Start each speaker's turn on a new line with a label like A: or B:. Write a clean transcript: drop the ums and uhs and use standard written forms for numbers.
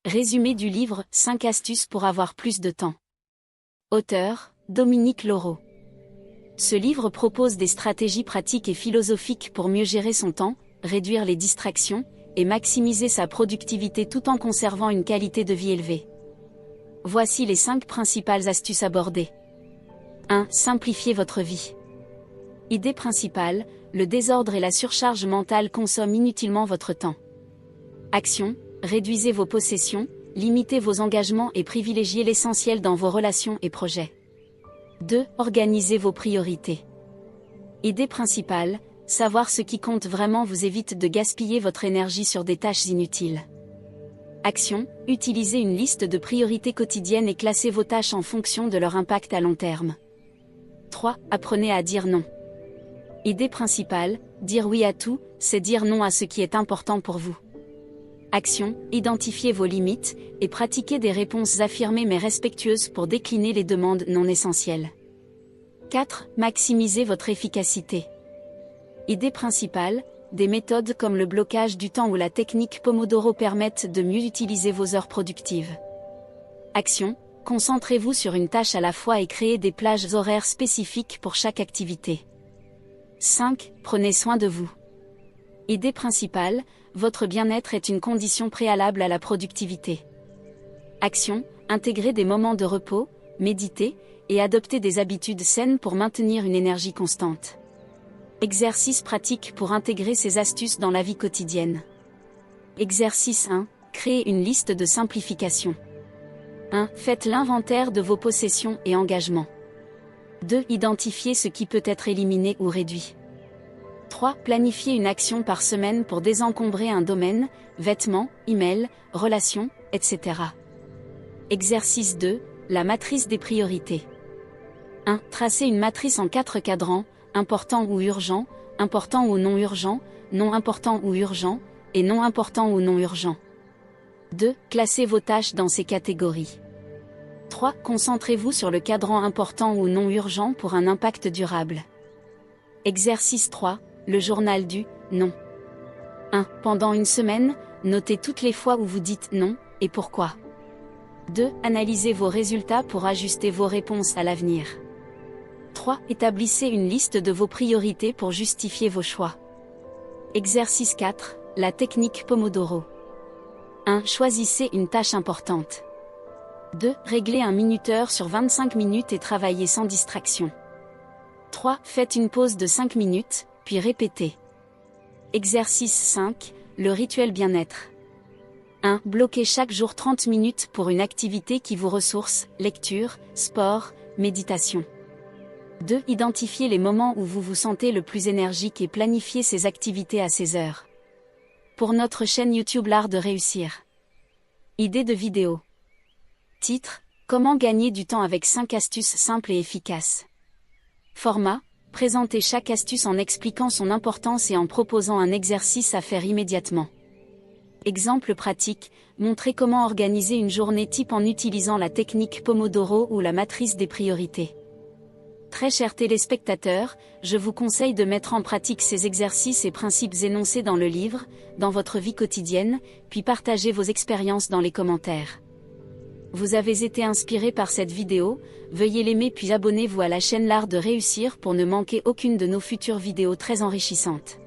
A: Résumé du livre 5 astuces pour avoir plus de temps. Auteur, Dominique Laureau. Ce livre propose des stratégies pratiques et philosophiques pour mieux gérer son temps, réduire les distractions, et maximiser sa productivité tout en conservant une qualité de vie élevée. Voici les 5 principales astuces abordées. 1. Simplifiez votre vie. Idée principale, le désordre et la surcharge mentale consomment inutilement votre temps. Action, réduisez vos possessions, limitez vos engagements et privilégiez l'essentiel dans vos relations et projets. 2. Organisez vos priorités. Idée principale, savoir ce qui compte vraiment vous évite de gaspiller votre énergie sur des tâches inutiles. Action, utilisez une liste de priorités quotidiennes et classez vos tâches en fonction de leur impact à long terme. 3. Apprenez à dire non. Idée principale, dire oui à tout, c'est dire non à ce qui est important pour vous. Action, identifiez vos limites, et pratiquez des réponses affirmées mais respectueuses pour décliner les demandes non essentielles. 4. Maximisez votre efficacité. Idée principale, des méthodes comme le blocage du temps ou la technique Pomodoro permettent de mieux utiliser vos heures productives. Action, concentrez-vous sur une tâche à la fois et créez des plages horaires spécifiques pour chaque activité. 5. Prenez soin de vous. Idée principale, votre bien-être est une condition préalable à la productivité. Action, intégrez des moments de repos, méditez, et adoptez des habitudes saines pour maintenir une énergie constante. Exercice pratique pour intégrer ces astuces dans la vie quotidienne. Exercice 1. Créez une liste de simplification. 1. Faites l'inventaire de vos possessions et engagements. 2. Identifiez ce qui peut être éliminé ou réduit. 3. Planifiez une action par semaine pour désencombrer un domaine, vêtements, emails, relations, etc. Exercice 2. La matrice des priorités. 1. Tracez une matrice en 4 cadrans, important ou urgent, important ou non urgent, non important ou urgent, et non important ou non urgent. 2. Classez vos tâches dans ces catégories. 3. Concentrez-vous sur le cadran important ou non urgent pour un impact durable. Exercice 3. Le journal du « non ». 1. Pendant une semaine, notez toutes les fois où vous dites « non » et pourquoi. 2. Analysez vos résultats pour ajuster vos réponses à l'avenir. 3. Établissez une liste de vos priorités pour justifier vos choix. Exercice 4. La technique Pomodoro. 1. Choisissez une tâche importante. 2. Réglez un minuteur sur 25 minutes et travaillez sans distraction. 3. Faites une pause de 5 minutes, puis répétez. Exercice 5. Le rituel bien-être. 1. Bloquez chaque jour 30 minutes pour une activité qui vous ressource, lecture, sport, méditation. 2. Identifiez les moments où vous vous sentez le plus énergique et planifiez ces activités à ces heures. Pour notre chaîne YouTube L'Art de réussir. Idée de vidéo. Titre, Comment gagner du temps avec 5 astuces simples et efficaces. Format, présentez chaque astuce en expliquant son importance et en proposant un exercice à faire immédiatement. Exemple pratique, montrez comment organiser une journée type en utilisant la technique Pomodoro ou la matrice des priorités. Très chers téléspectateurs, je vous conseille de mettre en pratique ces exercices et principes énoncés dans le livre, dans votre vie quotidienne, puis partagez vos expériences dans les commentaires. Vous avez été inspiré par cette vidéo, veuillez l'aimer puis abonnez-vous à la chaîne L'Art de réussir pour ne manquer aucune de nos futures vidéos très enrichissantes.